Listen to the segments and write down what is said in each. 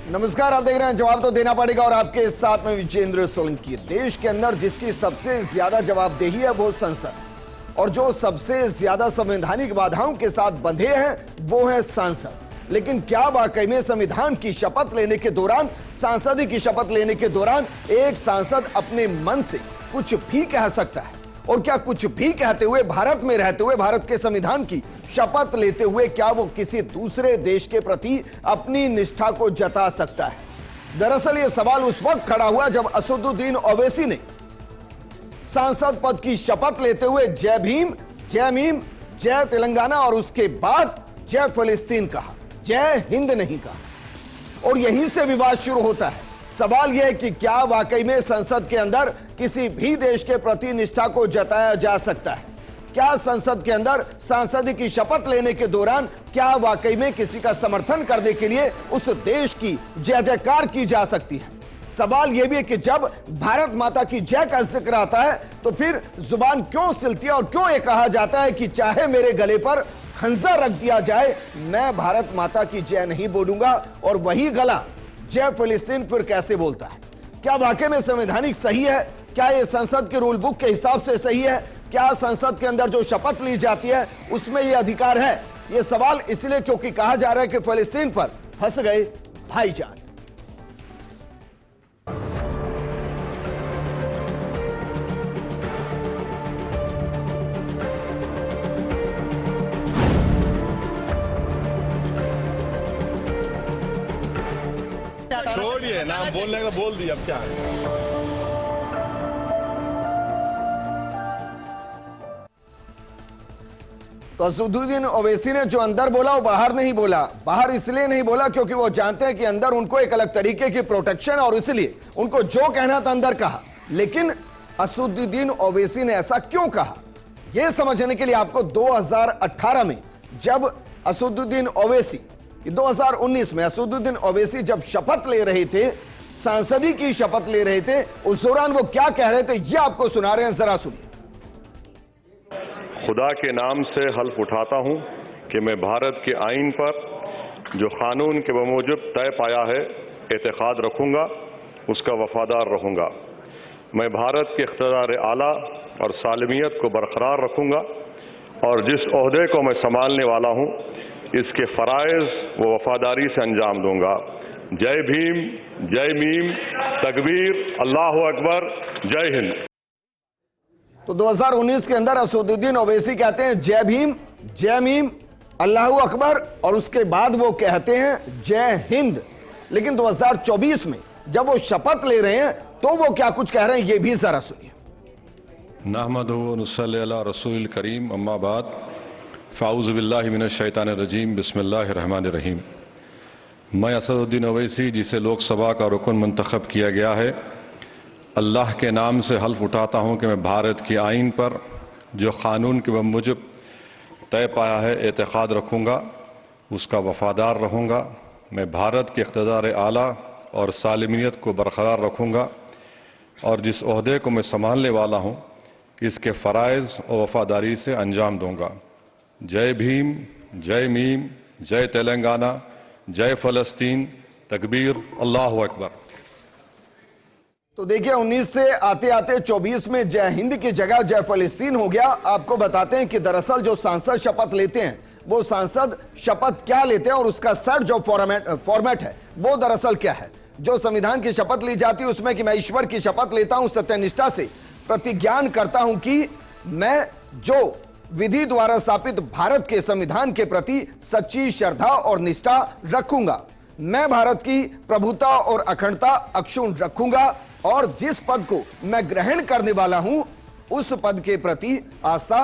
नमस्कार, आप देख रहे हैं जवाब तो देना पड़ेगा और आपके साथ में विजेंद्र सोलंकी। देश के अंदर जिसकी सबसे ज्यादा जवाबदेही है वो संसद, और जो सबसे ज्यादा संवैधानिक बाधाओं के साथ बंधे हैं वो है सांसद। लेकिन क्या वाकई में संविधान की शपथ लेने के दौरान, सांसद की शपथ लेने के दौरान एक सांसद अपने मन से कुछ भी कह सकता है? और क्या कुछ भी कहते हुए, भारत में रहते हुए, भारत के संविधान की शपथ लेते हुए क्या वो किसी दूसरे देश के प्रति अपनी निष्ठा को जता सकता है? दरअसल यह सवाल उस वक्त खड़ा हुआ जब असदुद्दीन ओवैसी ने सांसद पद की शपथ लेते हुए जय भीम, जय मीम, जय तेलंगाना और उसके बाद जय फिलिस्तीन कहा, जय हिंद नहीं कहा। और यहीं से विवाद शुरू होता है। सवाल यह है कि क्या वाकई में संसद के अंदर किसी भी देश के प्रति निष्ठा को जताया जा सकता है? क्या संसद के अंदर सांसद की शपथ लेने के दौरान क्या वाकई में किसी का समर्थन करने के लिए उस देश की जय जयकार की जा सकती है? सवाल यह भी है कि जब भारत माता की जय का जिक्र आता है तो फिर जुबान क्यों सिलती है और क्यों यह कहा जाता है कि चाहे मेरे गले पर खंजर रख दिया जाए, मैं भारत माता की जय नहीं बोलूंगा। और वही गला जय फिलिस्तीन फिर कैसे बोलता है? क्या वाकई में संवैधानिक सही है? क्या यह संसद के रूल बुक के हिसाब से सही है? क्या संसद के अंदर जो शपथ ली जाती है उसमें यह अधिकार है? यह सवाल इसलिए क्योंकि कहा जा रहा है कि फिलिस्तीन पर फंस गए भाईजान। छोड़िए, नाम बोलने का बोल दिया, अब क्या है? तो असदुद्दीन ओवैसी ने जो अंदर बोला वो बाहर नहीं बोला। बाहर इसलिए नहीं बोला क्योंकि वो जानते हैं कि अंदर उनको एक अलग तरीके की प्रोटेक्शन, और इसलिए उनको जो कहना था अंदर कहा। लेकिन असदुद्दीन ओवैसी ने ऐसा क्यों कहा, यह समझने के लिए आपको 2018 में जब असदुद्दीन ओवैसी, 2019 में असदुद्दीन ओवैसी जब शपथ ले रहे थे, सांसदी की शपथ ले रहे थे, उस दौरान वो क्या कह रहे थे ये आपको सुना रहे हैं, जरा सुनिए। खुदा के नाम से हल्फ उठाता हूं कि मैं भारत के आईन पर जो कानून के बमूजिब तय पाया है एतकाद रखूंगा, उसका वफादार रहूंगा। मैं भारत के इख्तियार आला और सालमियत को बरकरार रखूंगा और जिस ओहदे को मैं संभालने वाला हूं इसके फ़राइज़ व वफादारी से अंजाम दूंगा। जय भीम, जय मीम, तकबीर, अल्लाह अकबर, जय हिंद। तो 2019 के अंदर असदुद्दीन ओवैसी कहते हैं जय भीम, जय मीम, अल्लाह अकबर, और उसके बाद वो कहते हैं जय हिंद। लेकिन 2024 में जब वो शपथ ले रहे हैं तो वो क्या कुछ कह रहे हैं ये भी जरा सुनिए। नहमदुहु व नुसल्ली अला रसूलिल करीम, अम्मा बाद, फ़ाऊज़ु बिल्लाहि मिनश शैतानिर रजीम, बिस्मिल्लाहिर रहमानिर रहीम। मैं असदुद्दीन ओवैसी, जिसे लोकसभा का रुकन मुंतखब किया गया है, अल्लाह के नाम से हल्फ उठाता हूँ कि मैं भारत के आईन पर जो क़ानून के बमूजिब तय पाया है एतकाद रखूँगा, उसका वफादार रहूँगा। मैं भारत के इख्तियार आला और सालमियत को बरकरार रखूँगा और जिस ओहदे को मैं संभालने वाला हूँ इसके फ़राइज़ और वफादारी से अंजाम दूँगा। जय भीम, जय मीम, जय तेलंगाना, जय फ़लस्तीन, तकबीर, अल्लाह अकबर। तो देखिए 19 से आते आते 24 में जय हिंद की जगह जय फिलिस्तीन हो गया। आपको बताते हैं कि दरअसल जो सांसद शपथ लेते हैं वो सांसद शपथ क्या लेते हैं और उसका सर जो फॉर्मेट है वो दरअसल क्या है। जो संविधान की शपथ ली जाती है उसमें कि मैं ईश्वर की शपथ लेता हूं, सत्यनिष्ठा से प्रतिज्ञान करता हूं कि मैं जो विधि द्वारा स्थापित भारत के संविधान के प्रति सच्ची श्रद्धा और निष्ठा रखूंगा, मैं भारत की प्रभुता और अखंडता अक्षुण्ण रखूंगा और जिस पद को मैं ग्रहण करने वाला हूं उस पद के प्रति आस्था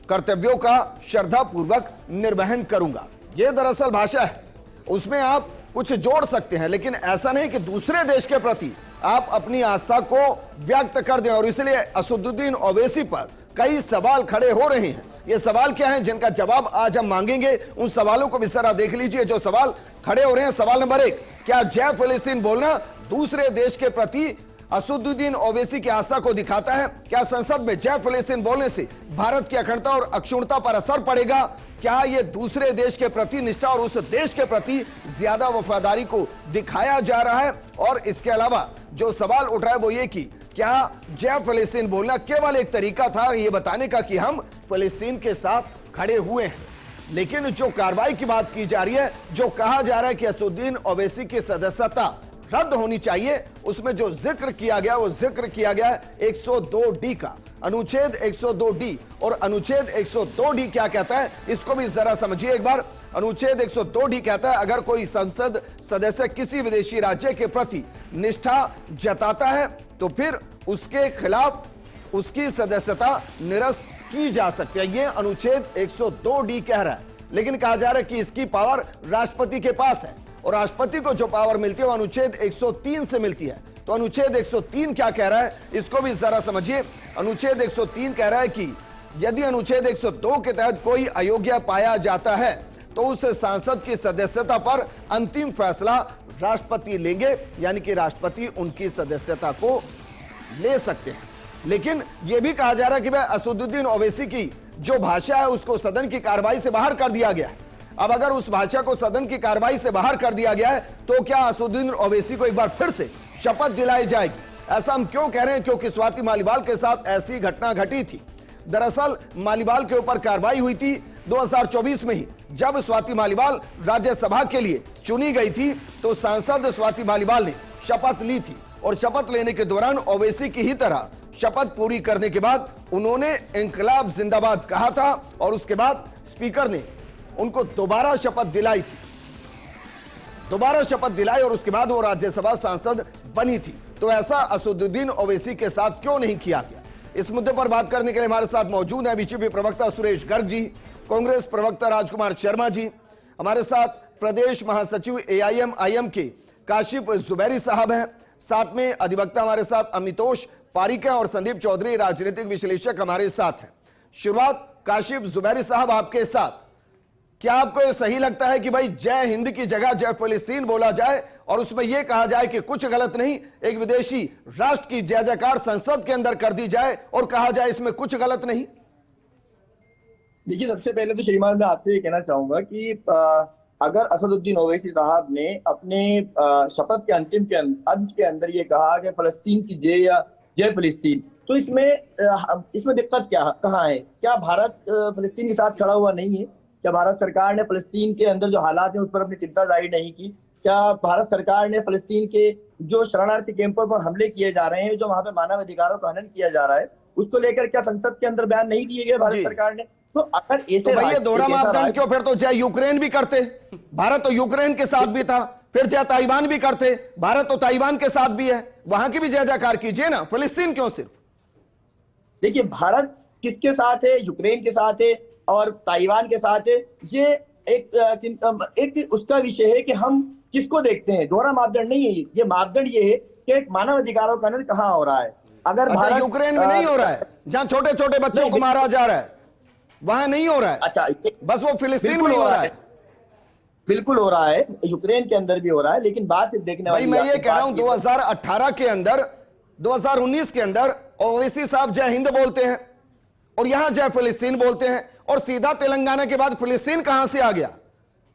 कर्तव्यों का श्रद्धा पूर्वक निर्वहन करूंगा। यह दरअसल भाषा है, उसमें आप कुछ जोड़ सकते हैं, लेकिन ऐसा नहीं कि दूसरे देश के प्रति आप अपनी आस्था को व्यक्त कर दें। और इसलिए असदुद्दीन ओवैसी पर कई सवाल खड़े हो रहे हैं। ये सवाल क्या हैं जिनका जवाब आज हम मांगेंगे। उन सवालों को भी जरा देख लीजिए जो सवाल खड़े हो रहे हैं। सवाल नंबर 1, क्या जय फिलिस्तीन बोलना दूसरे देश के प्रति असदुद्दीन ओवैसी की आस्था को दिखाता है? क्या संसद में जय फिलिस्तीन बोलने से भारत की अखंडता और अक्षुण्णता पर असर पड़ेगा? क्या यह दूसरे देश के प्रति निष्ठा और उस देश के प्रति ज्यादा वफादारी को दिखाया जा रहा है? और इसके अलावा जो सवाल उठ रहा है वो ये कि क्या जय फिलिस्तीन बोलना केवल एक तरीका था ये बताने का कि हम फिलिस्तीन के साथ खड़े हुए हैं? लेकिन जो कार्रवाई की बात की जा रही है, जो कहा जा रहा है कि असदुद्दीन ओवैसी की सदस्यता रद्द होनी चाहिए, उसमें जो जिक्र किया गया वो जिक्र किया गया 102D का, अनुच्छेद 102D। और अनुच्छेद 102D क्या कहता है इसको भी जरा समझिए एक बार। अनुच्छेद 102D कहता है अगर कोई संसद सदस्य किसी विदेशी राज्य के प्रति निष्ठा जताता है तो फिर उसके खिलाफ उसकी सदस्यता निरस्त की जा सकती है। यह अनुच्छेद 102D कह रहा है। लेकिन कहा जा रहा है कि इसकी पावर राष्ट्रपति के पास है और राष्ट्रपति को जो पावर मिलती है वो अनुच्छेद 103 से मिलती है। तो अनुच्छेद 103 क्या कह रहा है इसको भी जरा समझिए। अनुच्छेद 103 कह रहा है कि यदि अनुच्छेद 102 के तहत कोई अयोग्य पाया जाता है तो उस सांसद की सदस्यता पर अंतिम फैसला राष्ट्रपति लेंगे, यानी कि राष्ट्रपति उनकी सदस्यता को ले सकते हैं। लेकिन यह भी कहा जा रहा है कि भाई असदुद्दीन ओवैसी की जो भाषा है उसको सदन की कार्रवाई से बाहर कर दिया गया है। अब अगर उस भाषा को सदन की कार्रवाई से बाहर कर दिया गया है तो क्या असदुद्दीन ओवैसी को एक बार फिर से शपथ दिलाई जाएगी? ऐसा हम क्यों कह रहे हैं? क्योंकि स्वाति मालीवाल के साथ ऐसी घटना घटी थी। दरअसल मालीवाल के ऊपर कार्रवाई हुई थी 2024 में ही। जब स्वाति मालीवाल राज्यसभा के लिए चुनी गई थी तो सांसद स्वाति मालीवाल ने शपथ ली थी और शपथ लेने के दौरान ओवैसी की ही तरह शपथ पूरी करने के बाद उन्होंने इंकलाब जिंदाबाद कहा था और उसके बाद स्पीकर ने उनको दोबारा शपथ दिलाई थी, दोबारा शपथ दिलाई और उसके बाद वो राज्यसभा सांसद बनी थी। तो ऐसा असदुद्दीन ओवैसी के साथ क्यों नहीं किया गया? इस मुद्दे पर बात करने के लिए हमारे साथ मौजूद है बीजेपी प्रवक्ता सुरेश गर्ग जी, कांग्रेस प्रवक्ता राजकुमार शर्मा जी, हमारे साथ प्रदेश महासचिव AIM-IM के काशिफ जुबैरी साहब हैं, साथ में अधिवक्ता हमारे साथ अमितोष पारिक और संदीप चौधरी राजनीतिक विश्लेषक हमारे साथ हैं। शुरुआत काशिफ जुबैरी साहब आपके साथ। क्या आपको यह सही लगता है कि भाई जय हिंद की जगह जय फिलिस्तीन बोला जाए और उसमें यह कहा जाए कि कुछ गलत नहीं, एक विदेशी राष्ट्र की जय जयकार संसद के अंदर कर दी जाए और कहा जाए इसमें कुछ गलत नहीं? देखिए, सबसे पहले तो श्रीमान मैं आपसे ये कहना चाहूंगा कि अगर असदुद्दीन ओवैसी साहब ने अपने शपथ के अंत के अंदर ये कहा कि फलस्तीन की जय या जय फिलिस्तीन, तो इसमें दिक्कत कहाँ है? क्या भारत फिलिस्तीन के साथ खड़ा हुआ नहीं है? क्या भारत सरकार ने फिलिस्तीन के अंदर जो हालात हैं उस पर अपनी चिंता जाहिर नहीं की? क्या भारत सरकार ने फिलिस्तीन के जो शरणार्थी कैंपों पर हमले किए जा रहे हैं, जो वहां पे मानव अधिकारों का हनन किया जा रहा है, उसको लेकर क्या संसद के अंदर बयान नहीं दिए गए भारत सरकार ने? तो अगर ऐसे तो भैया दोहरा मापदंड क्यों? फिर तो जय यूक्रेन भी करते, भारत तो यूक्रेन के साथ भी था, फिर जय ताइवान भी करते, भारत तो ताइवान के साथ भी है, वहां की भी जय जयकार कीजिए ना, फिलिस्तीन क्यों सिर्फ? देखिए, भारत किसके साथ है? यूक्रेन के साथ है और ताइवान के साथ है। ये एक उसका विषय है कि हम किसको देखते हैं, दोहरा मापदंड नहीं है। ये मापदंड ये है कि एक मानव अधिकारों का हनन कहाँ हो रहा है। अगर भारत यूक्रेन में नहीं हो रहा है, जहां छोटे छोटे बच्चों को मारा जा रहा है, वहां नहीं हो रहा है। अच्छा, बस वो फिलिस्तीन में हो रहा है। बिल्कुल हो रहा है, यूक्रेन के अंदर भी हो रहा है। लेकिन बात सिर्फ देखने वाली, मैं ये कह रहा हूं 2018 के अंदर, 2019 के अंदर ओवैसी साहब जय हिंद बोलते हैं और यहां जय फिलिस्तीन बोलते हैं और सीधा तेलंगाना के बाद फिलिस्तीन कहां से आ गया?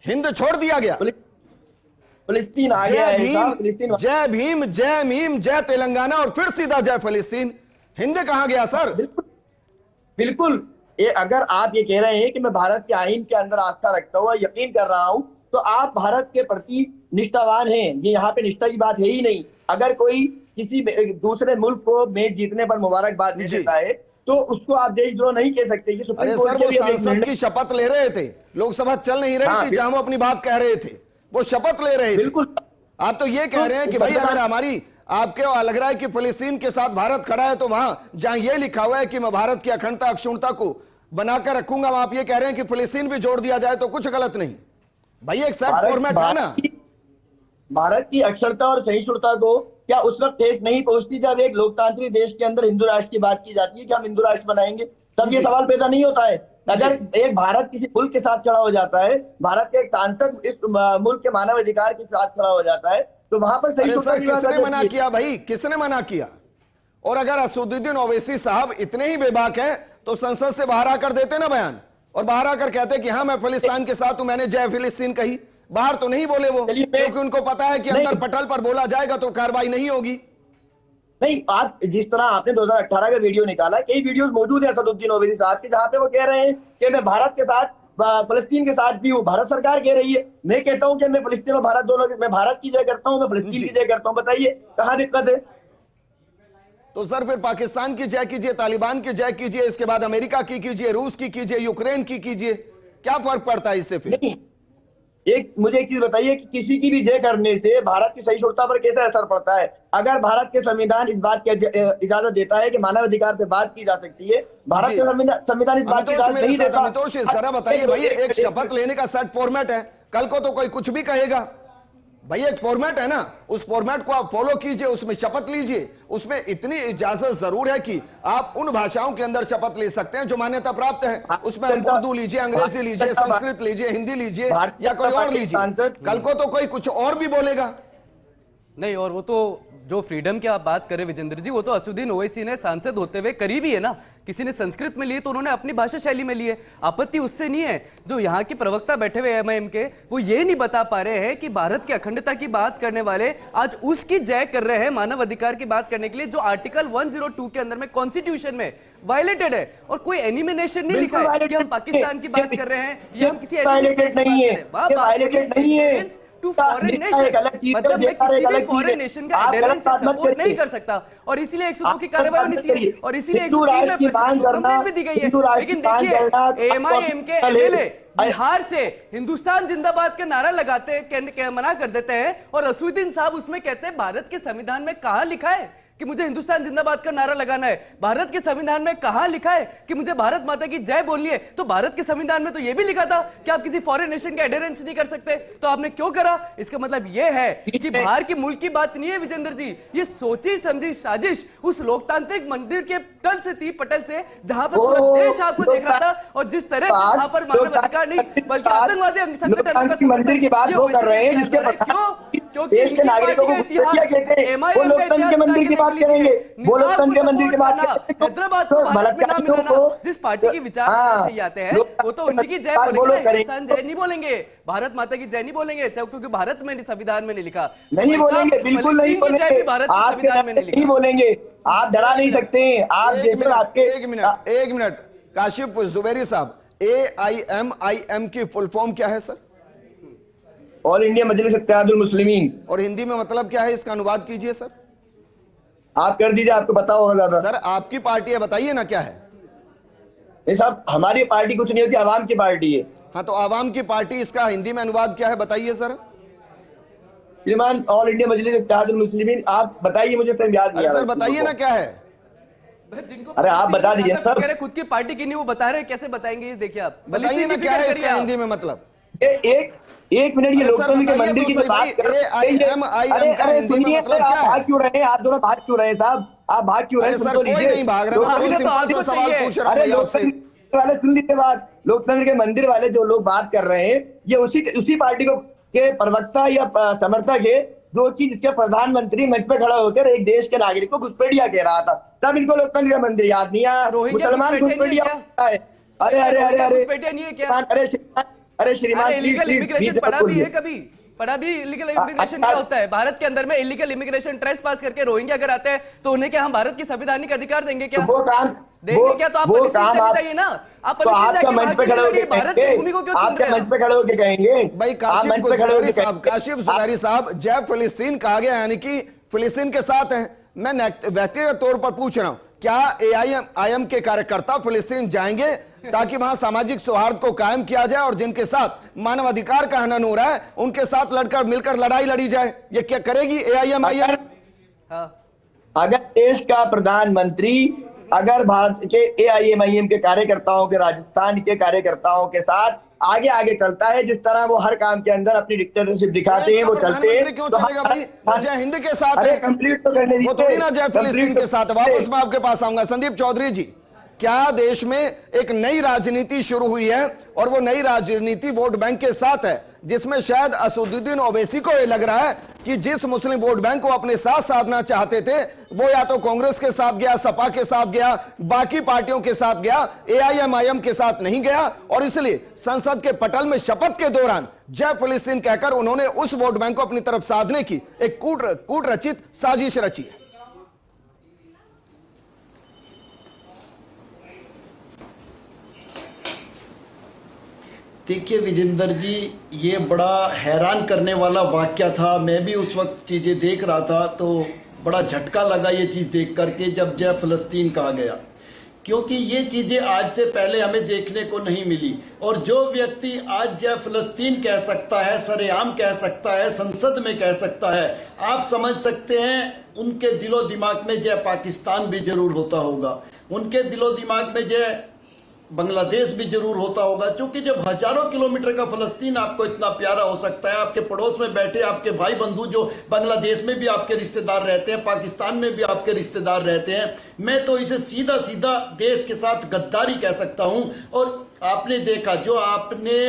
हिंद छोड़ दिया गया, फिलिस्तीन आ गया है। जय भीम, जय मीम, जय तेलंगाना और फिर सीधा जय फिलिस्तीन। हिंद कहां गया सर? बिल्कुल। अगर आप ये कह रहे हैं कि मैं भारत के आईन के अंदर आस्था रखता हूँ, यकीन कर रहा हूं, तो आप भारत के प्रति निष्ठावान हैं। ये यहाँ पे निष्ठा की बात है ही नहीं। अगर कोई किसी दूसरे मुल्क को मैच जीतने पर मुबारकबाद दे देता है तो उसको आप देशद्रोह नहीं कह सकते। कि सुप्रीम कोर्ट सर, वो सांसद की शपथ ले रहे थे, लोकसभा चल नहीं रही थी जहां वो अपनी बात कह रहे थे, वो शपथ ले रहे थे। बिल्कुल। आप तो ये कह रहे हैं कि भाई अगर हमारी आपके लग रहा है कि फिलिस्तीन के साथ भारत खड़ा है तो वहां जहां ये लिखा हुआ है कि मैं भारत की अखंडता अक्षुण्णता को बनाकर रखूंगा, वहां आप ये कह रहे हैं कि फिलिस्तीन भी जोड़ दिया जाए तो कुछ गलत नहीं। भाई एक सेट फॉर्मेट है ना। भारत की अक्षरता और सहिष्णुता को क्या उस वक्त ठेस नहीं पहुंचती जब एक लोकतांत्रिक देश के अंदर हिंदू राष्ट्र की बात की जाती है कि हम हिंदू राष्ट्र बनाएंगे? तब ये सवाल पैदा नहीं होता है। अगर एक भारत किसी मुल्क के साथ खड़ा हो जाता है, भारत के एक सांसद इस मुल्क के मानव अधिकार के साथ खड़ा हो जाता है, तो वहां पर सही अरे सर, की बात किसने आ मना जाती है। किया भाई, किसने मना किया? और अगर असदुद्दीन ओवैसी साहब इतने ही बेबाक हैं तो संसद से बाहर आकर देते ना बयान, और बाहर आकर कहते कि हाँ मैं फिलिस्तीन के साथ हूं, मैंने जय फिलिस्तीन कही। बाहर तो नहीं बोले वो, चलिए, क्योंकि उनको पता है कि अंदर पटल पर बोला जाएगा तो कार्रवाई नहीं होगी। नहीं, आप जिस तरह आपने 2018 का वीडियो निकाला, कई वीडियोस मौजूद है असदुद्दीन ओवैसी साहब के, जहां पे वो कह रहे हैं कि मैं भारत के साथ फलस्तीन के साथ भी हूँ। भारत सरकार कह रही है, मैं कहता हूं कि मैं फलस्तीन और भारत दोनों, मैं भारत की जय करता हूं, मैं फलस्तीन की जय करता हूं। बताइए कहां दिक्कत है? तो सर फिर पाकिस्तान की जय कीजिए, तालिबान की जय कीजिए, इसके बाद अमेरिका की कीजिए, रूस की कीजिए, यूक्रेन की कीजिए, क्या फर्क पड़ता है इससे फिर? नहीं, मुझे एक चीज बताइए कि किसी की भी जय करने से भारत की सहिष्णुता पर कैसा असर पड़ता है? अगर भारत के संविधान इस बात की इजाजत देता है कि मानव अधिकार पे बात की जा सकती है, भारत का संविधान इस बात की इजाजत नहीं देता। अमितोष जरा बताइए भाई, एक शपथ लेने का सेट फॉर्मेट है, कल को तो कोई कुछ भी कहेगा भाई, एक फॉर्मेट है ना, उस फॉर्मेट को आप फॉलो कीजिए, उसमें शपथ लीजिए। उसमें इतनी इजाजत जरूर है कि आप उन भाषाओं के अंदर शपथ ले सकते हैं जो मान्यता प्राप्त है। उसमें उर्दू लीजिए, अंग्रेजी लीजिए, संस्कृत लीजिए, हिंदी लीजिए या कोई और लीजिए। कल को तो कोई कुछ और भी बोलेगा। नहीं, और वो तो जो फ्रीडम की आप बात करें विजेंद्र जी, वो तो असदुद्दीन ओवैसी ने सांसद होते हुए करी भी है ना। किसी ने संस्कृत में लिए तो उन्होंने अपनी भाषा शैली में लिए, आपत्ति उससे नहीं है। जो यहाँ के प्रवक्ता बैठे हुए एमआईएम के, वो ये नहीं बता पा रहे हैं कि भारत की अखंडता की बात करने वाले आज उसकी जय कर रहे हैं मानव अधिकार की बात करने के लिए, जो आर्टिकल 102 के अंदर में कॉन्स्टिट्यूशन में वायलेटेड है। और कोई एनिमिनेशन नहीं लिखा है कि हम पाकिस्तान की बात कर रहे हैं या हम किसी वायलेटेड नहीं है टू फॉरेन नेशन, मतलब मैं किसी भी फॉरेन नेशन का एडेरेंस सपोर्ट नहीं कर सकता। और इसीलिए 102 की कार्रवाई होनी चाहिए, और इसीलिए 103 में कंप्लेंट भी दी गई है। लेकिन देखिए, एमआईएम के एमएलए बिहार से हिंदुस्तान जिंदाबाद के नारा लगाते मना कर देते हैं, और असदुद्दीन साहब उसमें कहते हैं भारत के संविधान में कहां लिखा है कि मुझे हिंदुस्तान जिंदाबाद का नारा लगाना है? भारत के संविधान में कहां लिखा है कि मुझे भारत माता की जय बोलनी है? तो भारत के संविधान में तो यह भी लिखा था कि आप किसी फॉरेन नेशन के एडेरेंस नहीं कर सकते, तो आपने क्यों करा? इसका मतलब यह है कि बाहर की मुल्क की बात नहीं है विजेंद्र जी, ये सोची समझी साजिश उस लोकतांत्रिक मंदिर के तल से थी, पटल से, जहां पर पूरा देश आपको देख रहा था। और जिस तरह से वहां पर मानव अधिकार नहीं बल्कि आतंकवादी संगठन मंदिर की बात वो कर रहे हैं, जिसके देश के नागरिकों को कहते हैं वो लोकतंत्र के मंदिर की बात करेंगे, वो लोकतंत्र के मंदिर की बात करेंगे। हैदराबाद को बलात्कारियों को जिस पार्टी के विचार सही आते हैं वो तो उनकी जय बोलेंगे, हिंदुस्तान जय नहीं बोलेंगे, भारत माता की जय नहीं बोलेंगे, क्योंकि भारत में संविधान में नहीं लिखा। नहीं बोलेंगे, बिल्कुल नहीं बोलेंगे, आप नहीं बोलेंगे, आप डरा नहीं सकते। आप जैसे आपके एक मिनट काशिफ जुबैरी साहब, AIMIM की फुल फॉर्म क्या है सर? ऑल इंडिया मजलिस इत्तेहादुल मुस्लिमीन। और हिंदी में मतलब क्या है, इसका अनुवाद कीजिए सर। आप कर दीजिए, आपको पता होगा ज्यादा। सर आपकी पार्टी है, बताइए ना क्या है। नहीं साहब, हमारी पार्टी कुछ नहीं होती, आवाम की पार्टी है। हाँ तो आवाम की पार्टी, इसका हिंदी में अनुवाद क्या है बताइए सर। श्रीमान, ऑल इंडिया मजलिस इत्तेहादुल मुस्लिमीन, आप बताइए, मुझे फिर याद नहीं आ रहा। सर बताइए ना क्या है। अरे आप बता दीजिए सर। खुद की पार्टी की नहीं वो बता रहे, कैसे बताएंगे? देखिए आप बताइए ना क्या है इसका हिंदी में मतलब। एक मिनट, ये लोकतंत्र के मंदिर की बात कर रहे हैं। अरे सुनिए, आप भाग क्यों रहे हैं? आप दोनों भाग क्यों रहे हैं साहब? आप भाग क्यों रहे हैं? सर कोई नहीं भाग रहा, सिंपल सा सवाल पूछ रहा हूं। अरे लोकतंत्र वाले सुन लीजिए बात, लोकतंत्र के मंदिर वाले जो लोग बात कर रहे हैं, ये उसी पार्टी को के प्रवक्ता या समर्थक है जो कि जिसके प्रधानमंत्री मंच पे खड़ा होकर एक देश के नागरिक को घुसपैठिया कह रहा था, तब इनको लोकतंत्र का मंदिर याद नहीं आया। मुसलमान घुसपैठिया है। अरे अरे अरे अरे अरे श्रीमान, इलीगल इमिग्रेशन पढ़ा भी है कभी? पढ़ा भी इलीगल इमिग्रेशन क्या होता है? भारत के अंदर में इलीगल इमिग्रेशन ट्रेस पास करके रोहिंग्या अगर आते हैं तो उन्हें क्या हम भारत की संवैधानिक अधिकार देंगे क्या? वो काम देंगे क्या? तो आप चाहिए ना, आप आपका मंच पे खड़े होकर भारत की भूमि को क्यों चुन रहे हैं? मंच पे खड़े होकर कहेंगे भाई काशिफ जुबैरी साहब, जय फिलिस्तीन कहा गया, यानी कि फिलिस्तीन के साथ हैं। मैं व्यक्तिगत तौर पर पूछ रहा हूं, क्या AIM के कार्यकर्ता फिलिस्तीन जाएंगे ताकि वहां सामाजिक सौहार्द को कायम किया जाए और जिनके साथ मानव अधिकार का हनन हो रहा है उनके साथ लड़कर मिलकर लड़ाई लड़ी जाए? ये क्या करेगी AIM? अगर देश का प्रधानमंत्री अगर भारत के AIM के कार्यकर्ताओं के, राजस्थान के कार्यकर्ताओं के साथ आगे आगे चलता है, जिस तरह वो हर काम के अंदर अपनी डिक्टेटरशिप दिखाते हैं, वो चलते हैं, क्यों चलेगा भाई? जय हिंद के साथ, अरे कंप्लीट तो करने दीजिए, वो थोड़ी ना जय फिलिस्तीन के साथ। वापस मैं आपके पास आऊंगा। संदीप चौधरी जी, क्या देश में एक नई राजनीति शुरू हुई है और वो नई राजनीति वोट बैंक के साथ है, जिसमें शायद असदुद्दीन ओवैसी को ये लग रहा है कि जिस मुस्लिम वोट बैंक को अपने साथ साधना चाहते थे वो या तो कांग्रेस के साथ गया, सपा के साथ गया, बाकी पार्टियों के साथ गया, एआईएमआईएम के साथ नहीं गया, और इसलिए संसद के पटल में शपथ के दौरान जय फिलिस्तीन कहकर उन्होंने उस वोट बैंक को अपनी तरफ साधने की एक कूट रचित साजिश रची है। देखिए विजेंद्र जी, ये बड़ा हैरान करने वाला वाकया था। मैं भी उस वक्त चीज़ें देख रहा था तो बड़ा झटका लगा ये चीज़ देख करके जब जय फिलिस्तीन कहा गया, क्योंकि ये चीज़ें आज से पहले हमें देखने को नहीं मिली। और जो व्यक्ति आज जय फिलिस्तीन कह सकता है, सरेआम कह सकता है, संसद में कह सकता है, आप समझ सकते हैं उनके दिलो दिमाग में जय पाकिस्तान भी जरूर होता होगा, उनके दिलो दिमाग में जय बांग्लादेश भी जरूर होता होगा। क्योंकि जब हजारों किलोमीटर का फिलिस्तीन आपको इतना प्यारा हो सकता है, आपके पड़ोस में बैठे आपके भाई बंधु जो बांग्लादेश में भी आपके रिश्तेदार रहते हैं, पाकिस्तान में भी आपके रिश्तेदार रहते हैं, मैं तो इसे सीधा सीधा देश के साथ गद्दारी कह सकता हूं। और आपने देखा जो आपने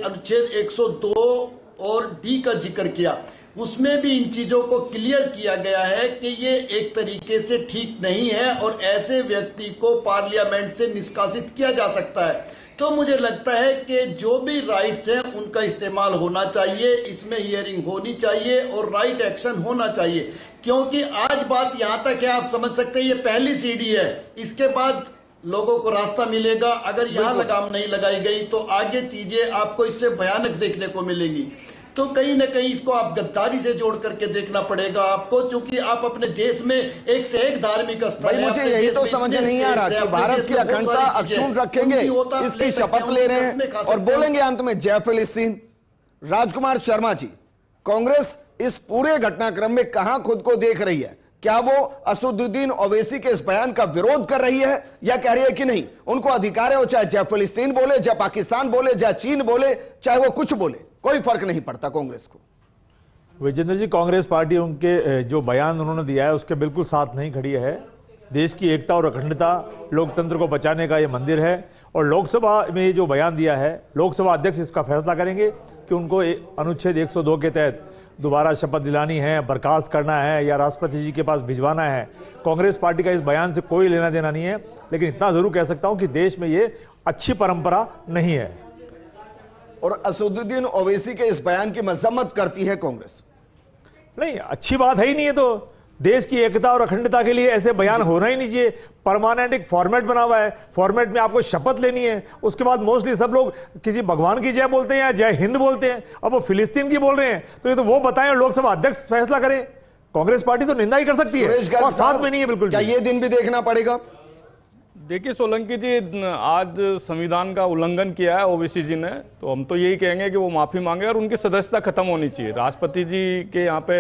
अनुच्छेद 102 और डी का जिक्र किया, उसमें भी इन चीजों को क्लियर किया गया है कि ये एक तरीके से ठीक नहीं है और ऐसे व्यक्ति को पार्लियामेंट से निष्कासित किया जा सकता है। तो मुझे लगता है कि जो भी राइट्स हैं उनका इस्तेमाल होना चाहिए, इसमें हियरिंग होनी चाहिए और राइट एक्शन होना चाहिए। क्योंकि आज बात यहां तक है, आप समझ सकते हैं ये पहली सीढ़ी है, इसके बाद लोगों को रास्ता मिलेगा। अगर यहां लगाम नहीं लगाई गई तो आगे चीजें आपको इससे भयानक देखने को मिलेंगी। तो कहीं ना कहीं इसको आप गद्दारी से जोड़ करके देखना पड़ेगा आपको, क्योंकि आप अपने देश में एक से एक धार्मिक स्थल है। मुझे यही तो समझ नहीं आ रहा कि भारत की अखंडता अक्षुण्ण रखेंगे, इसकी शपथ ले रहे हैं और बोलेंगे अंत में जय फिलिस्तीन। राजकुमार शर्मा जी, कांग्रेस इस पूरे घटनाक्रम में कहां खुद को देख रही है? क्या वो असदुद्दीन ओवैसी के इस बयान का विरोध कर रही है या कह रही है कि नहीं, उनको अधिकार है वो चाहे जय फिलिस्तीन बोले, जय पाकिस्तान बोले, जय चीन बोले, चाहे वो कुछ बोले, कोई फर्क नहीं पड़ता कांग्रेस को? विजेंद्र जी, कांग्रेस पार्टी उनके जो बयान उन्होंने दिया है उसके बिल्कुल साथ नहीं खड़ी है। देश की एकता और अखंडता, लोकतंत्र को बचाने का ये मंदिर है और लोकसभा में ये जो बयान दिया है, लोकसभा अध्यक्ष इसका फैसला करेंगे कि उनको अनुच्छेद 102 के तहत दोबारा शपथ दिलानी है, बर्खास्त करना है या राष्ट्रपति जी के पास भिजवाना है। कांग्रेस पार्टी का इस बयान से कोई लेना देना नहीं है, लेकिन इतना जरूर कह सकता हूं कि देश में ये अच्छी परंपरा नहीं है। और असदुद्दीन ओवैसी के इस बयान की मजम्मत करती है कांग्रेस? नहीं, अच्छी बात है ही नहीं है। तो देश की एकता और अखंडता के लिए ऐसे बयान होना ही नहीं चाहिए। परमानेंट एक फॉर्मेट बना हुआ है, फॉर्मेट में आपको शपथ लेनी है, उसके बाद मोस्टली सब लोग किसी भगवान की जय बोलते हैं या जय हिंद बोलते हैं। अब वो फिलिस्तीन की बोल रहे हैं तो ये तो वो बताएं और लोकसभा अध्यक्ष फैसला करें। कांग्रेस पार्टी तो निंदा ही कर सकती है और साथ में नहीं है बिल्कुल। क्या ये दिन भी देखना पड़ेगा? देखिए सोलंकी जी, आज संविधान का उल्लंघन किया है ओवैसी जी ने, तो हम तो यही कहेंगे कि वो माफी मांगे और उनकी सदस्यता खत्म होनी चाहिए। राष्ट्रपति जी के यहाँ पे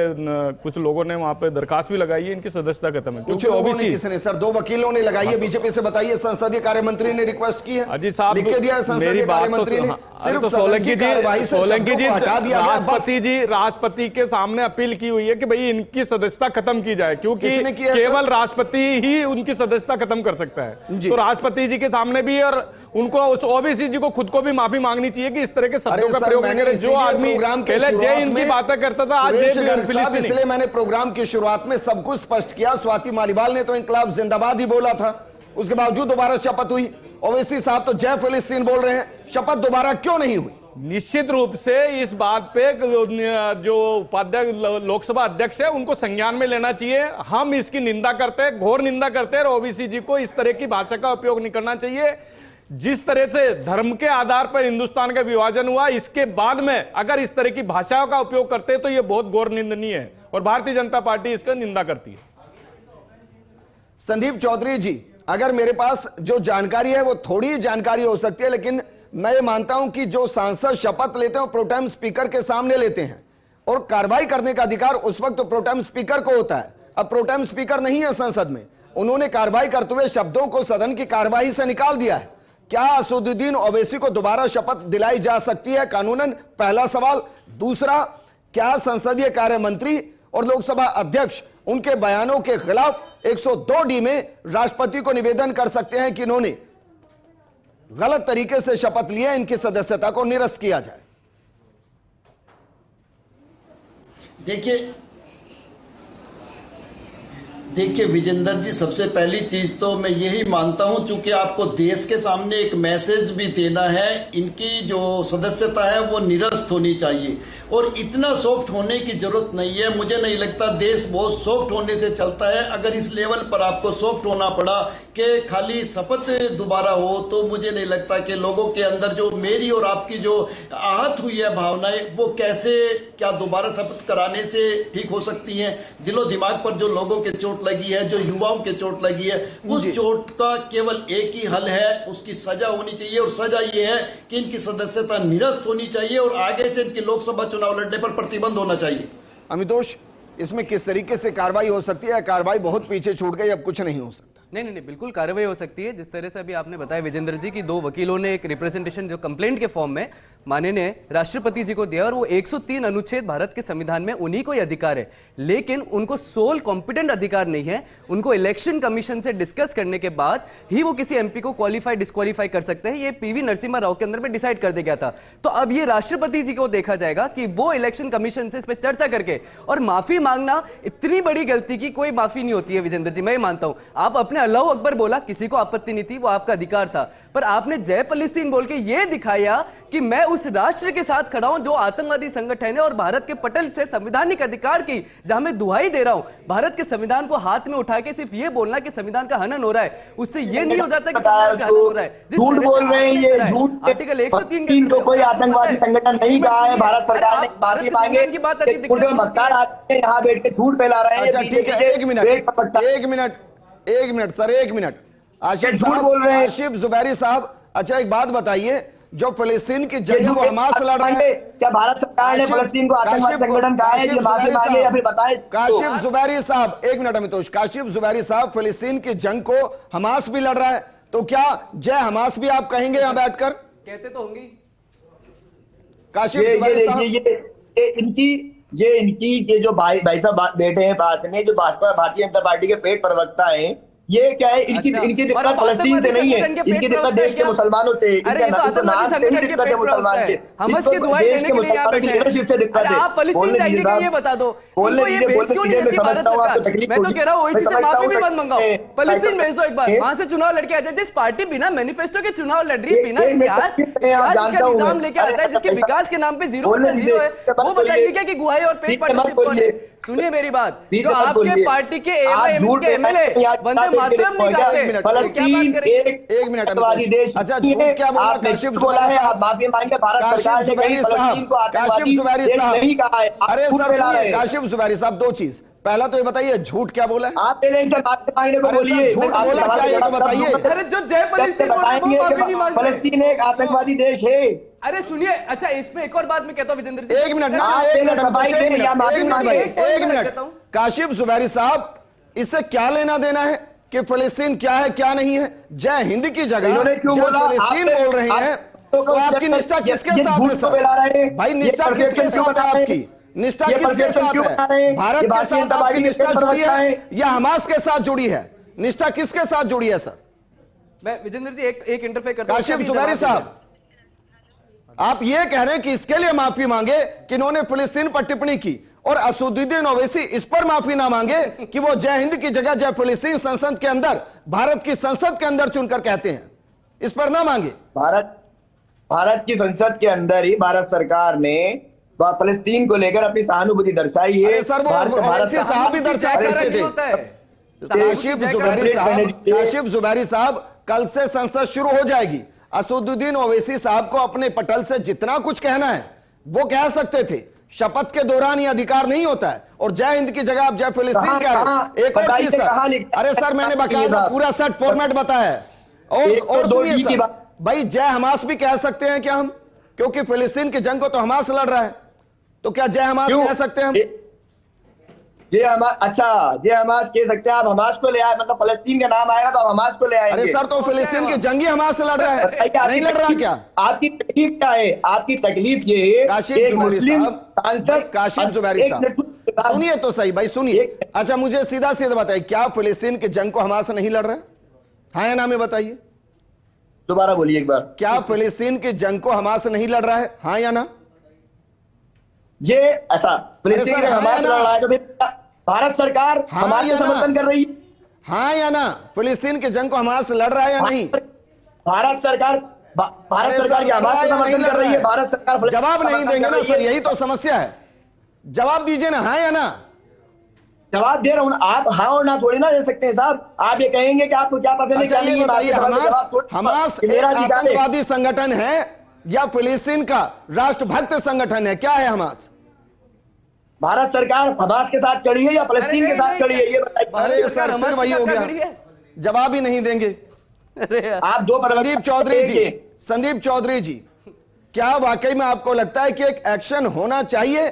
कुछ लोगों ने वहाँ पे दरखास्त भी लगाई है, इनकी सदस्यता खत्म है। कुछ लोगों ने, किसने सर? 2 वकीलों ने लगाई है, बीजेपी से बताइए। संसदीय कार्य मंत्री ने रिक्वेस्ट की है, अजीत साहब लिख के दिया है संसदीय कार्य मंत्री ने, सिर्फ सोलंकी जी हटा दिया गया। राष्ट्रपति के सामने अपील की हुई है कि भाई इनकी सदस्यता खत्म की जाए, क्योंकि केवल राष्ट्रपति ही उनकी सदस्यता खत्म कर सकता है। तो राष्ट्रपति जी के सामने भी और उनको उस ओबीसी जी को खुद को भी माफी मांगनी चाहिए कि इस तरह के शब्दों का प्रयोग नहीं करें। जो आदमी पहले जय हिंद की बातें करता था, आज जय, इसलिए मैंने प्रोग्राम की शुरुआत में सब कुछ स्पष्ट किया। स्वाति मालीवाल ने तो इनकलाब जिंदाबाद ही बोला था, उसके बावजूद दोबारा शपथ हुई। ओवैसी साहब तो जय फिलिस्तीन बोल रहे हैं, शपथ दोबारा क्यों नहीं हुई? निश्चित रूप से इस बात पे जो उपाध्यक्ष लोकसभा अध्यक्ष है उनको संज्ञान में लेना चाहिए। हम इसकी निंदा करते हैं, घोर निंदा करते हैं। ओबीसी जी को इस तरह की भाषा का उपयोग नहीं करना चाहिए। जिस तरह से धर्म के आधार पर हिंदुस्तान का विभाजन हुआ, इसके बाद में अगर इस तरह की भाषाओं का उपयोग करते हैं तो यह बहुत घोर निंदनीय है और भारतीय जनता पार्टी इसका निंदा करती है। संदीप चौधरी जी, अगर मेरे पास जो जानकारी है वो थोड़ी जानकारी हो सकती है, लेकिन मैं ये मानता हूं कि जो सांसद शपथ लेते हैं प्रोटेम स्पीकर के सामने लेते हैं और कार्रवाई करने का अधिकार उस वक्त तो प्रोटेम स्पीकर को होता है। अब प्रोटेम स्पीकर नहीं है संसद में, उन्होंने कार्रवाई करते हुए शब्दों को सदन की कार्रवाई से निकाल दिया है। क्या असदुद्दीन ओवैसी को दोबारा शपथ दिलाई जा सकती है कानूनन? पहला सवाल। दूसरा, क्या संसदीय कार्य मंत्री और लोकसभा अध्यक्ष उनके बयानों के खिलाफ 102D में राष्ट्रपति को निवेदन कर सकते हैं कि इन्होंने गलत तरीके से शपथ लिया, इनकी सदस्यता को निरस्त किया जाए? देखिए विजेंद्र जी, सबसे पहली चीज तो मैं यही मानता हूं, चूंकि आपको देश के सामने एक मैसेज भी देना है, इनकी जो सदस्यता है वो निरस्त होनी चाहिए और इतना सॉफ्ट होने की जरूरत नहीं है। मुझे नहीं लगता देश बहुत सॉफ्ट होने से चलता है। अगर इस लेवल पर आपको सॉफ्ट होना पड़ा कि खाली शपथ दोबारा हो, तो मुझे नहीं लगता कि लोगों के अंदर जो मेरी और आपकी जो आहत हुई है भावनाएं, वो कैसे क्या दोबारा शपथ कराने से ठीक हो सकती हैं। दिलो दिमाग पर जो लोगों के चोट लगी है, जो युवाओं के चोट लगी है, उस चोट का केवल एक ही हल है, उसकी सजा होनी चाहिए और सजा ये है कि इनकी सदस्यता निरस्त होनी चाहिए और आगे से इनकी लोकसभा चुनाव लड़ने पर प्रतिबंध होना चाहिए। अमितोष, इसमें किस तरीके से कार्रवाई हो सकती है? कार्रवाई बहुत पीछे छूट गई, अब कुछ नहीं हो सकता। नहीं, बिल्कुल कार्रवाई हो सकती है। जिस तरह से अभी आपने बताया विजेंद्र जी की 2 वकीलों ने एक रिप्रेजेंटेशन जो कंप्लेंट के फॉर्म में माननीय राष्ट्रपति जी को दिया और वो 103 अनुच्छेद भारत के संविधान में उन्हीं को ही अधिकार है, लेकिन उनको सोल कॉम्पिटेंट अधिकार नहीं है। उनको इलेक्शन कमीशन से डिस्कस करने के बाद ही वो किसी एमपी को क्वालिफाई डिस्क्वालीफाई कर सकते हैं। ये पीवी नरसिम्हा राव के अंदर में डिसाइड कर दिया गया था। तो अब ये राष्ट्रपति जी को देखा जाएगा कि वो इलेक्शन कमीशन से इस पर चर्चा करके, और माफी मांगना इतनी बड़ी गलती की कोई माफी नहीं होती है विजेंद्र जी, मैं मानता हूं। आप अपने अल्लाह अकबर बोला, किसी को आपत्ति नहीं थी, वो आपका अधिकार था, पर आपने जय फलस्तीन बोल के ये दिखाया कि मैं उस राष्ट्र के साथ खड़ा हूं जो आतंकवादी संगठन है और भारत के पटल से संवैधानिक अधिकार की जहां मैं दुहाई दे रहा हूं। भारत के संविधान को हाथ में उठा के सिर्फ ये बोलना कि संविधान का हनन हो रहा है, उससे ये नहीं हो जाता कि संविधान का हनन हो रहा है। झूठ बोल रहे हैं ये, झूठ। आर्टिकल 103 को कोई आतंकवादी संगठन नहीं कहा है। भारत सरकार ने माफी मांगे की बात मक्कार आते हैं, यहाँ बैठ के झूठ फैला रहे हैं। एक मिनट सर, एक मिनट। आशिफ झूठ बोल रहे हैं। आशिफ जुबैरी साहब, अच्छा एक बात बताइए, जो फिलिस्तीन की जंग को हमास लड़ रहे हैं, क्या भारत सरकार ने फिलिस्तीन को आतंकवादी संगठन कहा है? ये माफी मांगे या फिर बताएं। काशिफ जुबैरी साहब, एक मिनट अमितोष। काशिफ जुबैरी साहब, फिलिस्तीन की जंग को हमास भी लड़ रहा है, तो क्या जय हमास भी आप कहेंगे यहां बैठकर? कहते तो होंगे। काशिफ जुबैरी साहब, ये जो भाई साहब बैठे हैं पास में, जो भाजपा भारतीय जनता पार्टी के पेट प्रवक्ता हैं, ये क्या है? इनकी दिक्कत फलस्तीन से नहीं है, इनकी दिक्कत देश के मुसलमानों से। दिक्कत है मुसलमान के, हमस की दुआएं देने के लिए यहाँ बैठे हैं। आप फलस्तीन जाइएगा, ये बता दो उनको, ये भेज क्यों नहीं देती भारत सरकार? मैं तो कह रहा हूँ ओवैसी से माफी भी मत मंगाओ, फलस्तीन भेज दो एक बार, वहां से चुनाव लड़के आ जाए। जिस पार्टी बिना मैनिफेस्टो के चुनाव लड़ रही, बिना इतिहास का निजाम लेके आता है, जिसके विकास के नाम पे 0.0 है, वो बताइए क्या कि गुहाई और पेट पार्टनरशिप कौन है? सुनिए मेरी बात, जो आपके पार्टी के एआईएम के एमएलए वंदे मातरम नहीं गाते, एक मिनट। अच्छा, झूठ क्या बोला काशिफ बोला है? आप माफी मांगे। भारत सरकार ने कहीं फलस्तीन को आतंकवादी देश नहीं कहा है। अरे सर, काशिफ जुबैरी साहब, 2 चीज। पहला तो ये बताइए झूठ क्या बोला है? आप पहले इनसे माफी मांगने को बोलिए। झूठ बोला क्या ये तो बताइए। अरे जो जय फलस्तीन बोल रहे हैं वो माफी नहीं मांग रहे। फलस्तीन एक आतंकवादी देश है। अरे सुनिए, अच्छा इसमें एक और बात मैं कहता हूं विजेंद्र जी, एक मिनट। काशिफ जुबैरी साहब, इससे क्या लेना देना है कि फिलिस्तीन क्या है क्या नहीं है? जय हिंद की जगह फिलिस्तीन बोल रहे हैं, तो आपकी निष्ठा किसके साथ है सर? भाई निष्ठा किसके साथ है आपकी? निष्ठा किसके साथ है? भारत के साथ आपकी निष्ठा जुड़ी है या हमास के साथ जुड़ी है? निष्ठा किसके साथ जुड़ी है सर? मैं विजेंद्र जी एक इंटरफेयर करता हूं। काशिफ जुबैरी साहब, आप ये कह रहे हैं कि इसके लिए माफी मांगे कि इन्होंने फिलिस्तीन पर टिप्पणी की, और असदुद्दीन ओवैसी इस पर माफी ना मांगे कि वो जय हिंद की जगह जय फिलिस्तीन संसद के अंदर, भारत की संसद के अंदर चुनकर कहते हैं, इस पर ना मांगे। भारत की संसद के अंदर ही भारत सरकार ने फिलिस्तीन को लेकर अपनी सहानुभूति दर्शाई है। सर, वो ओवैसी साहब भी दर्शा सकते थे। काशिफ जुबैरी साहब, कल से संसद शुरू हो जाएगी। असदुद्दीन ओवैसी साहब को अपने पटल से जितना कुछ कहना है वो कह सकते थे, शपथ के दौरान ये अधिकार नहीं होता है। और जय हिंद की जगह आप जय फिलिस्तीन कह रहे हो। एक और चीज सर, अरे सर मैंने बकायदा पूरा सेट फॉर्मेट बताया है। और सुनिए सर, भाई जय हमास भी कह सकते हैं क्या हम? क्योंकि फिलिस्तीन की जंग को तो हमास लड़ रहा है, तो क्या जय हमास कह सकते हैं हम? जय हमास, अच्छा जय हमास कह सकते हैं आप। हमास को ले आए, मतलब फलस्तीन का नाम आएगा तो हमास को ले आएंगे। अरे सर, तो फिलिस्तीन की जंग ही हमास से लड़ रहा है, नहीं लड़ रहा क्या? आपकी तकलीफ क्या है? आपकी तकलीफ ये है काशिफ जुबैरी साहब, सुनिए तो सही भाई, सुनिए। अच्छा मुझे सीधा सीधा बताइए, क्या फिलिस्तीन की जंग को हमास नहीं लड़ रहा है? हाँ या ना में बताइए, दोबारा बोलिए एक बार। क्या फिलिस्तीन की जंग को हमास नहीं लड़ रहा है? हाँ या ना? ये ऐसा फिलिस्तीन सर, का हाँ हमास या लड़ ना? रहा है तो फिर भारत सरकार हाँ हमास या का ना? समर्थन कर रही है? हाँ या ना? फिलिस्तीन के जंग को हमास लड़ रहा है या नहीं? भारत सरकार अरे सर, की हमास लड़ का रहा है या समर्थन नहीं कर रही है, लड़ रहा भारत सरकार जवाब नहीं समर्थन देंगे कर ना रही सर, है। यही तो समस्या है। जवाब दीजिए ना, हाँ या ना? जवाब दे रहा हूं, आप हाँ और ना थोड़ी ना दे सकते हैं साहब। आप ये कहेंगे कि आपको क्या पसंद है अच्छा क्या ये नहीं है, बताइए, आपके सवाल का जवाब थोड़ी- हमास कि एक मेरा अधिकार है। आतंकवादी संगठन है या फिलिस्तीन का राष्ट्रभक्त संगठन है? क्या है हमास? भारत सरकार हमास के साथ खड़ी है या फलस्तीन के साथ खड़ी है, ये बताइए। अरे सर, फिर वही हो गया, जवाब ही नहीं देंगे। आप दो संदीप चौधरी जी, संदीप चौधरी जी, क्या वाकई में आपको लगता है कि एक एक्शन होना चाहिए,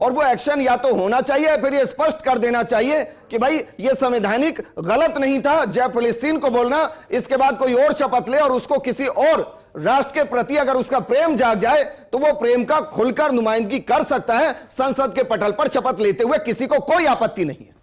और वो एक्शन या तो होना चाहिए या फिर ये स्पष्ट कर देना चाहिए कि भाई ये संवैधानिक गलत नहीं था जय फिलिस्तीन को बोलना, इसके बाद कोई और शपथ ले और उसको किसी और राष्ट्र के प्रति अगर उसका प्रेम जाग जाए तो वो प्रेम का खुलकर नुमाइंदगी कर सकता है संसद के पटल पर शपथ लेते हुए, किसी को कोई आपत्ति नहीं है।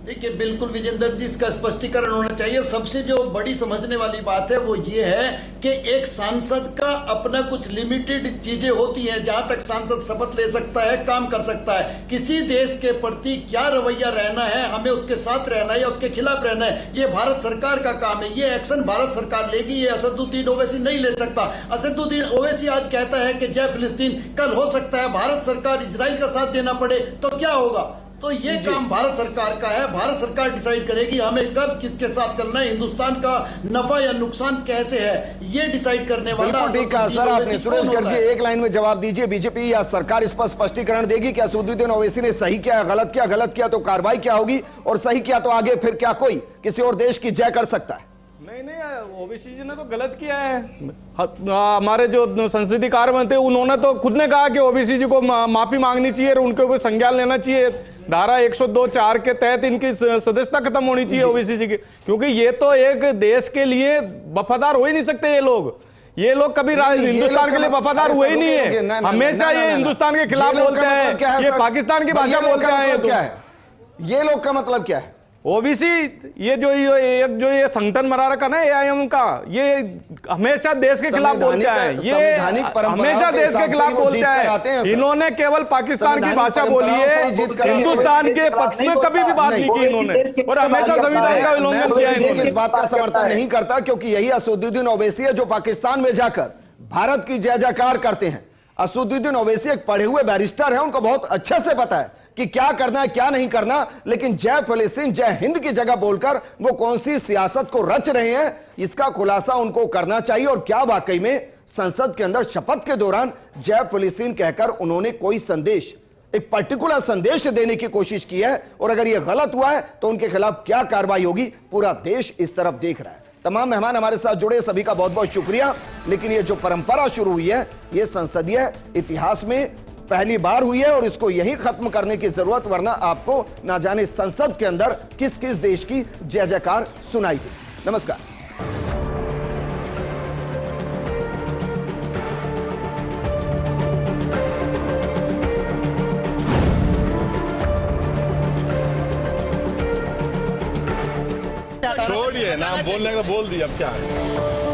देखिए, बिल्कुल विजेंद्र जी, इसका स्पष्टीकरण होना चाहिए। और सबसे जो बड़ी समझने वाली बात है वो ये है कि एक सांसद का अपना कुछ लिमिटेड चीजें होती हैं जहां तक सांसद शपथ ले सकता है, काम कर सकता है। किसी देश के प्रति क्या रवैया रहना है, हमें उसके साथ रहना है या उसके खिलाफ रहना है, ये भारत सरकार का काम है। ये एक्शन भारत सरकार लेगी, ये असदुद्दीन ओवैसी नहीं ले सकता। असदुद्दीन ओवैसी आज कहता है कि जय फिलिस्तीन, कल हो सकता है भारत सरकार इजराइल का साथ देना पड़े, तो क्या होगा? तो ये काम भारत सरकार का है। भारत सरकार डिसाइड करेगी हमें कब किसके साथ चलना है, हिंदुस्तान का नफा या नुकसान कैसे है, ये डिसाइड करने वाला। बिल्कुल ठीक है सर आपने। सुरेश गर्ग, एक लाइन में जवाब दीजिए, बीजेपी या सरकार इस पर स्पष्टीकरण देगी कि असदुद्दीन ओवैसी ने सही किया, गलत किया, गलत किया तो कार्रवाई क्या होगी, और सही किया तो आगे फिर क्या कोई किसी और देश की जय कर सकता है? नहीं, ओबीसी जी ने तो गलत किया है। हमारे जो संसदीय कार्य मंत्री उन्होंने तो खुद ने कहा कि ओबीसी जी को माफी मांगनी चाहिए और उनके ऊपर संज्ञान लेना चाहिए। धारा 102(4) के तहत इनकी सदस्यता खत्म होनी चाहिए ओबीसी जी की, क्योंकि ये तो एक देश के लिए वफादार हो ही नहीं सकते। ये लोग कभी हिंदुस्तान के लिए वफादार हुए ही नहीं है। हमेशा ये हिंदुस्तान के खिलाफ बोलते हैं, ये पाकिस्तान की भाषा बोलते हैं। ये लोग का मतलब क्या है? ओबीसी ये जो संगठन बना रखा ना एआईएम का, ये हमेशा देश के खिलाफ बोलता है, ये हमेशा देश के खिलाफ बोलता है। इन्होंने केवल पाकिस्तान की भाषा बोली है, हिंदुस्तान के पक्ष में कभी भी बात नहीं की इन्होंने, और हमेशा संविधान का उल्लंघन किया है। इस बात का समर्थन नहीं करता क्योंकि यही असदुद्दीन ओवैसी है जो पाकिस्तान में जाकर भारत की जय जयकार करते हैं। असदुद्दीन ओवैसी एक पढ़े हुए बैरिस्टर है, उनको बहुत अच्छे से पता है कि क्या करना है क्या नहीं करना, लेकिन जय फिलिस्तीन जय हिंद की जगह बोलकर वो कौन सी सियासत को रच रहे हैं, इसका खुलासा उनको करना चाहिए। और क्या वाकई में संसद के अंदर शपथ के दौरान जय फिलिस्तीन कहकर उन्होंने कोई संदेश, एक पर्टिकुलर संदेश देने की कोशिश की है, और अगर यह गलत हुआ है तो उनके खिलाफ क्या कार्रवाई होगी, पूरा देश इस तरफ देख रहा है। तमाम मेहमान हमारे साथ जुड़े, सभी का बहुत बहुत शुक्रिया। लेकिन ये जो परंपरा शुरू हुई है ये संसदीय इतिहास में पहली बार हुई है और इसको यहीं खत्म करने की जरूरत, वरना आपको ना जाने संसद के अंदर किस किस देश की जय जयकार सुनाई दी। नमस्कार। छोड़िए, नाम बोलने का बोल दिया, अब क्या है।